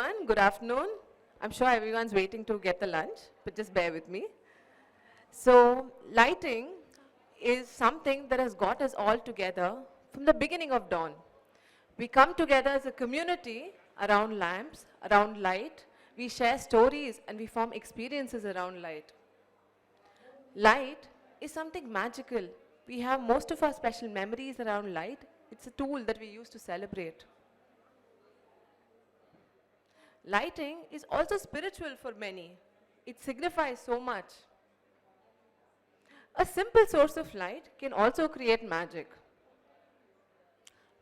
everyone. Good afternoon. I'm sure everyone's waiting to get the lunch, but just bear with me. So, lighting is something that has got us all together from the beginning of dawn. We come together as a community around lamps, around light. We share stories and we form experiences around light. Light is something magical. We have most of our special memories around light. It's a tool that we use to celebrate. Lighting is also spiritual for many. It signifies so much. A simple source of light can also create magic.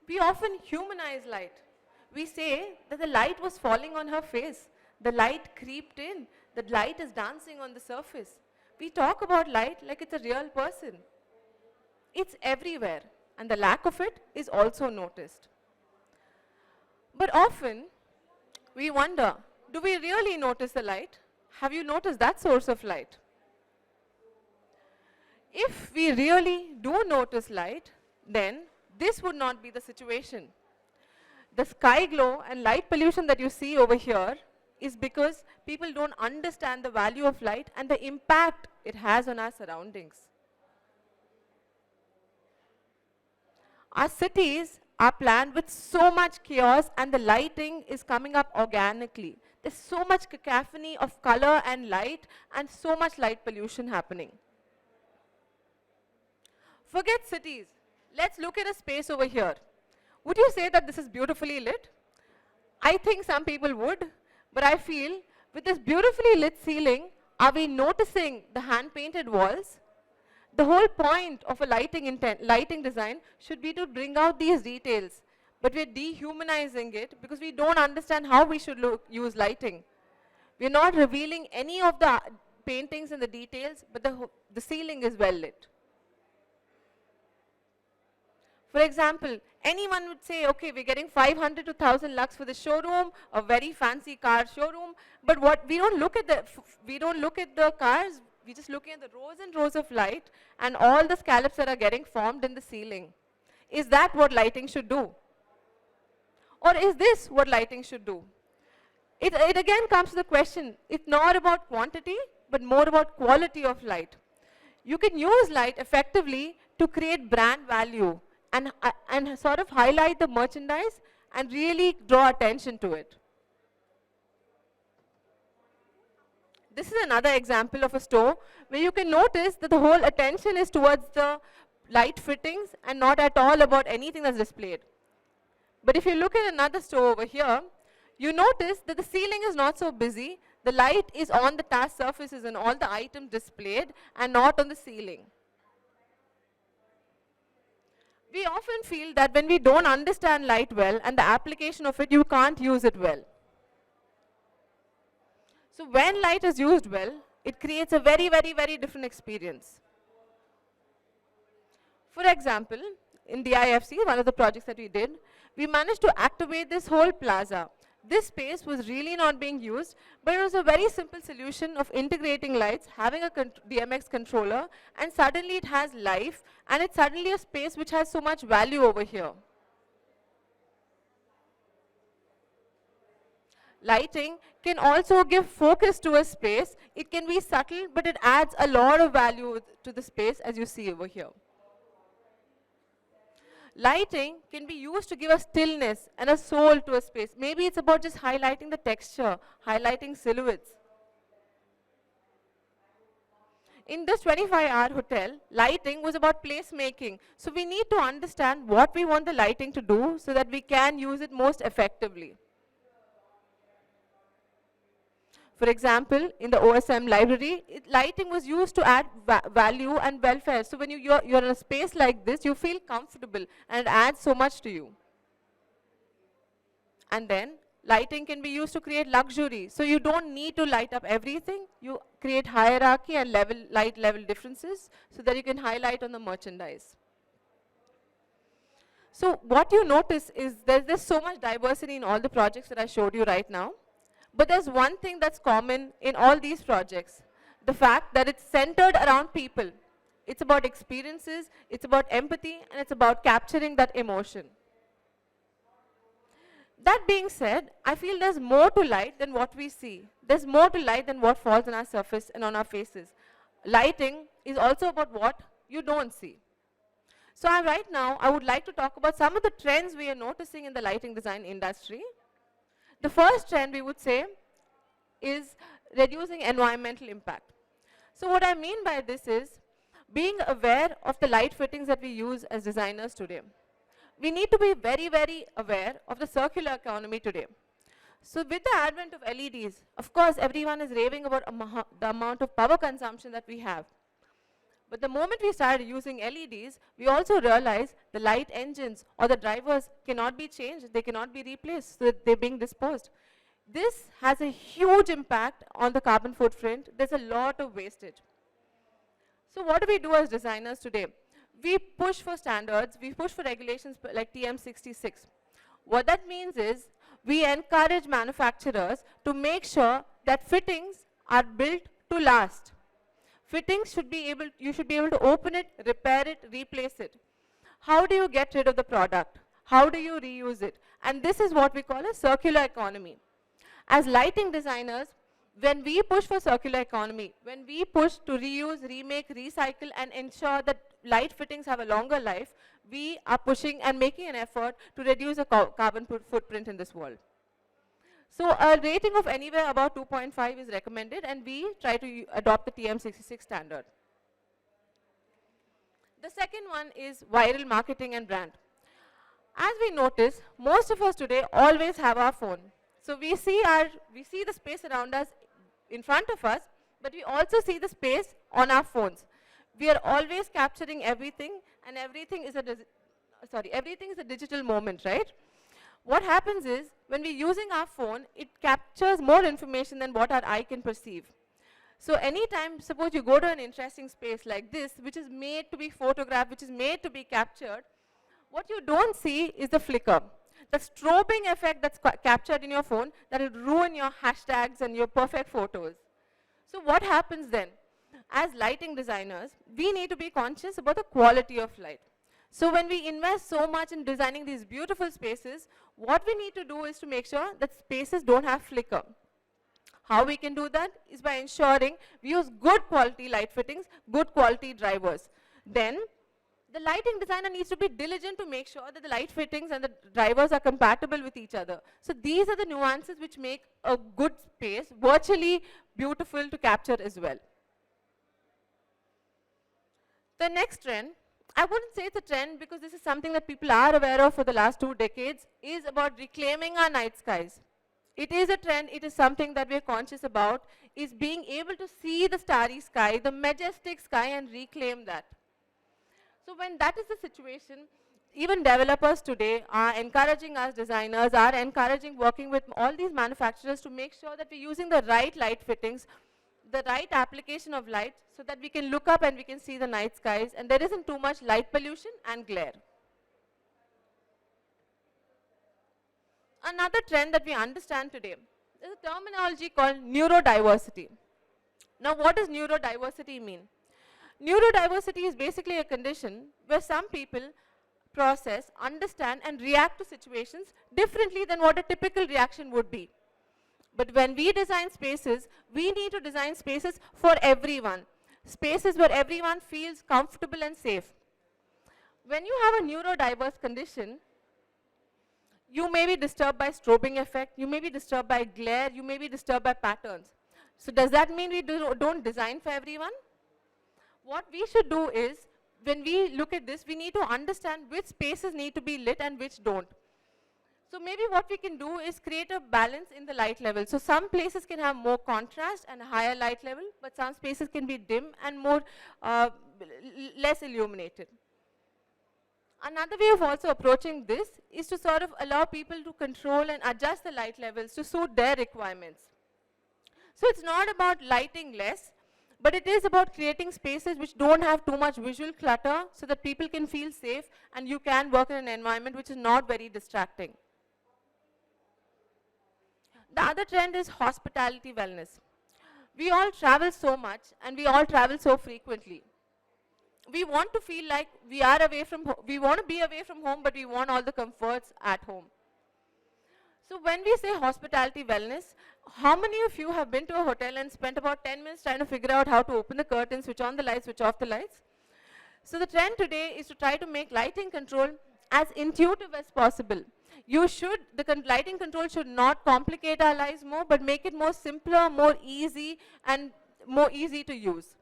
We often humanize light. We say that the light was falling on her face. The light creeped in. The light is dancing on the surface. We talk about light like it's a real person. It's everywhere, and the lack of it is also noticed. But often, we wonder, do we really notice the light? Have you noticed that source of light? If we really do notice light, then this would not be the situation. The sky glow and light pollution that you see over here is because people don't understand the value of light and the impact it has on our surroundings. Our cities are planned with so much chaos and the lighting is coming up organically. There's so much cacophony of color and light and so much light pollution happening. Forget cities. Let's look at a space over here. Would you say that this is beautifully lit? I think some people would, but I feel with this beautifully lit ceiling, are we noticing the hand-painted walls? The whole point of a lighting design should be to bring out these details, but we're dehumanizing it because we don't understand how we should use lighting. We're not revealing any of the paintings and the details, but the ceiling is well lit. For example, anyone would say, okay, we're getting 500 to 1,000 lux for the showroom, a very fancy car showroom, but we don't look at the cars. We're just looking at the rows and rows of light and all the scallops that are getting formed in the ceiling. Is that what lighting should do? Or is this what lighting should do? It again comes to the question, it's not about quantity, but more about quality of light. You can use light effectively to create brand value and sort of highlight the merchandise and really draw attention to it. This is another example of a store where you can notice that the whole attention is towards the light fittings and not at all about anything that's displayed. But if you look at another store over here, you notice that the ceiling is not so busy. The light is on the task surfaces and all the items displayed and not on the ceiling. We often feel that when we don't understand light well and the application of it, you can't use it well. So when light is used well, it creates a very, very, very different experience. For example, in the IFC, one of the projects that we did, we managed to activate this whole plaza. This space was really not being used, but it was a very simple solution of integrating lights, having a DMX controller, and suddenly it has life, and it's suddenly a space which has so much value over here. Lighting can also give focus to a space. It can be subtle, but it adds a lot of value to the space, as you see over here. Lighting can be used to give a stillness and a soul to a space. Maybe it's about just highlighting the texture, highlighting silhouettes. In this 25-hour hotel, lighting was about placemaking. So we need to understand what we want the lighting to do so that we can use it most effectively. For example, in the OSM library, lighting was used to add value and welfare. So when you're in a space like this, you feel comfortable and it adds so much to you. And then lighting can be used to create luxury. So you don't need to light up everything. You create hierarchy and light level differences so that you can highlight on the merchandise. So what you notice is there's so much diversity in all the projects that I showed you right now. But there's one thing that's common in all these projects, the fact that it's centered around people. It's about experiences, it's about empathy, and it's about capturing that emotion. That being said, I feel there's more to light than what we see. There's more to light than what falls on our surface and on our faces. Lighting is also about what you don't see. So right now, I would like to talk about some of the trends we are noticing in the lighting design industry. The first trend we would say is reducing environmental impact. So what I mean by this is being aware of the light fittings that we use as designers today. We need to be very, very aware of the circular economy today. So with the advent of LEDs, of course, everyone is raving about the amount of power consumption that we have. But the moment we started using LEDs, we also realized the light engines or the drivers cannot be changed, they cannot be replaced, so they're being disposed. This has a huge impact on the carbon footprint. There's a lot of wastage. So what do we do as designers today? We push for standards, we push for regulations like TM66. What that means is we encourage manufacturers to make sure that fittings are built to last. Fittings should be able, you should be able to open it, repair it, replace it. How do you get rid of the product? How do you reuse it? And this is what we call a circular economy. As lighting designers, when we push for circular economy, when we push to reuse, remake, recycle, and ensure that light fittings have a longer life, we are pushing and making an effort to reduce the carbon footprint in this world. So a rating of anywhere about 2.5 is recommended, and we try to adopt the TM66 standard. The second one is viral marketing and brand. As we notice, most of us today always have our phone. So we see the space around us in front of us, but we also see the space on our phones. We are always capturing everything, and everything is a digital moment, right? What happens is, when we're using our phone, it captures more information than what our eye can perceive. So anytime, suppose you go to an interesting space like this, which is made to be photographed, which is made to be captured, what you don't see is the flicker. The strobing effect that's captured in your phone, that will ruin your hashtags and your perfect photos. So what happens then? As lighting designers, we need to be conscious about the quality of light. So when we invest so much in designing these beautiful spaces, what we need to do is to make sure that spaces don't have flicker. How we can do that is by ensuring we use good quality light fittings, good quality drivers. Then the lighting designer needs to be diligent to make sure that the light fittings and the drivers are compatible with each other. So these are the nuances which make a good space virtually beautiful to capture as well. The next trend, I wouldn't say it's a trend because this is something that people are aware of for the last 2 decades, is about reclaiming our night skies. It is a trend, it is something that we're conscious about, is being able to see the starry sky, the majestic sky, and reclaim that. So when that is the situation, even developers today are encouraging us designers, are encouraging working with all these manufacturers to make sure that we're using the right light fittings, the right application of light, so that we can look up and we can see the night skies, and there isn't too much light pollution and glare. Another trend that we understand today is a terminology called neurodiversity. Now, what does neurodiversity mean? Neurodiversity is basically a condition where some people process, understand, and react to situations differently than what a typical reaction would be. But when we design spaces, we need to design spaces for everyone. Spaces where everyone feels comfortable and safe. When you have a neurodiverse condition, you may be disturbed by strobing effect, you may be disturbed by glare, you may be disturbed by patterns. So does that mean we don't design for everyone? What we should do is, when we look at this, we need to understand which spaces need to be lit and which don't. So maybe what we can do is create a balance in the light level. So some places can have more contrast and a higher light level, but some spaces can be dim and more less illuminated. Another way of also approaching this is to sort of allow people to control and adjust the light levels to suit their requirements. So it's not about lighting less, but it is about creating spaces which don't have too much visual clutter so that people can feel safe and you can work in an environment which is not very distracting. The other trend is hospitality wellness. We all travel so much and we all travel so frequently. We want to feel like we are away from home. We want to be away from home, but we want all the comforts at home. So when we say hospitality wellness, how many of you have been to a hotel and spent about 10 minutes trying to figure out how to open the curtain, switch on the lights, switch off the lights? So the trend today is to try to make lighting control as intuitive as possible. The lighting control should not complicate our lives more, but make it more simpler, more easy, and more easy to use.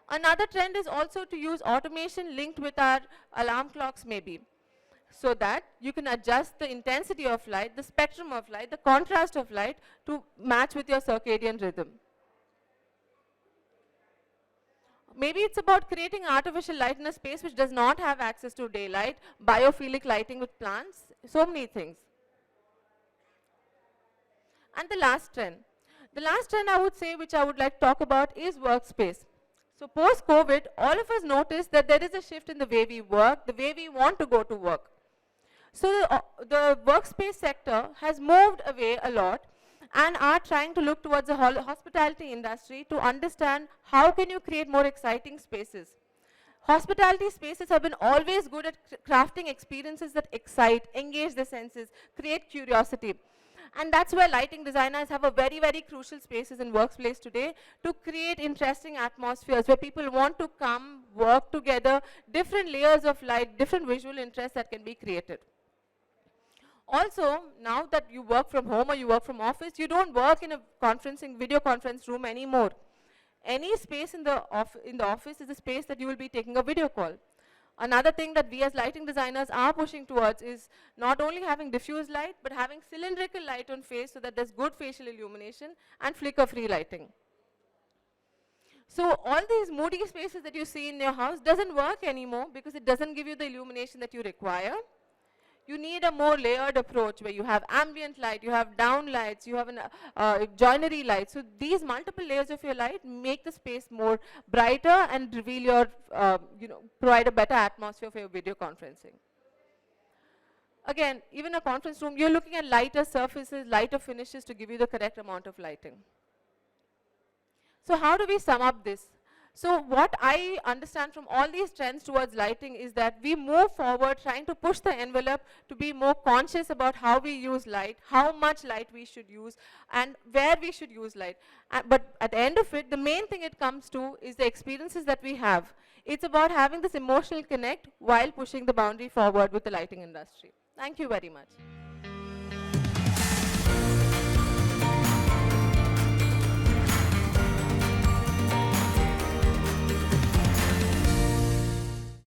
Another trend is also to use automation linked with our alarm clocks maybe, so that you can adjust the intensity of light, the spectrum of light, the contrast of light to match with your circadian rhythm. Maybe it's about creating artificial light in a space which does not have access to daylight, biophilic lighting with plants, so many things. And the last trend I would say, which I would like to talk about, is workspace. So post-COVID, all of us noticed that there is a shift in the way we work, the way we want to go to work. So the workspace sector has moved away a lot and are trying to look towards the hospitality industry to understand how can you create more exciting spaces. Hospitality spaces have been always good at crafting experiences that excite, engage the senses, create curiosity. And that's where lighting designers have a very, very crucial spaces in workplace today to create interesting atmospheres where people want to come, work together, different layers of light, different visual interests that can be created. Also, now that you work from home or you work from office, you don't work in a video conference room anymore. Any space in the office is a space that you will be taking a video call. Another thing that we as lighting designers are pushing towards is not only having diffuse light, but having cylindrical light on face so that there's good facial illumination and flicker-free lighting. So all these moody spaces that you see in your house doesn't work anymore because it doesn't give you the illumination that you require. You need a more layered approach where you have ambient light, you have down lights, you have joinery light. So these multiple layers of your light make the space more brighter and reveal your, provide a better atmosphere for your video conferencing. Again, even a conference room, you're looking at lighter surfaces, lighter finishes to give you the correct amount of lighting. So how do we sum up this? So what I understand from all these trends towards lighting is that we move forward trying to push the envelope to be more conscious about how we use light, how much light we should use, and where we should use light. But at the end of it, the main thing it comes to is the experiences that we have. It's about having this emotional connect while pushing the boundary forward with the lighting industry. Thank you very much.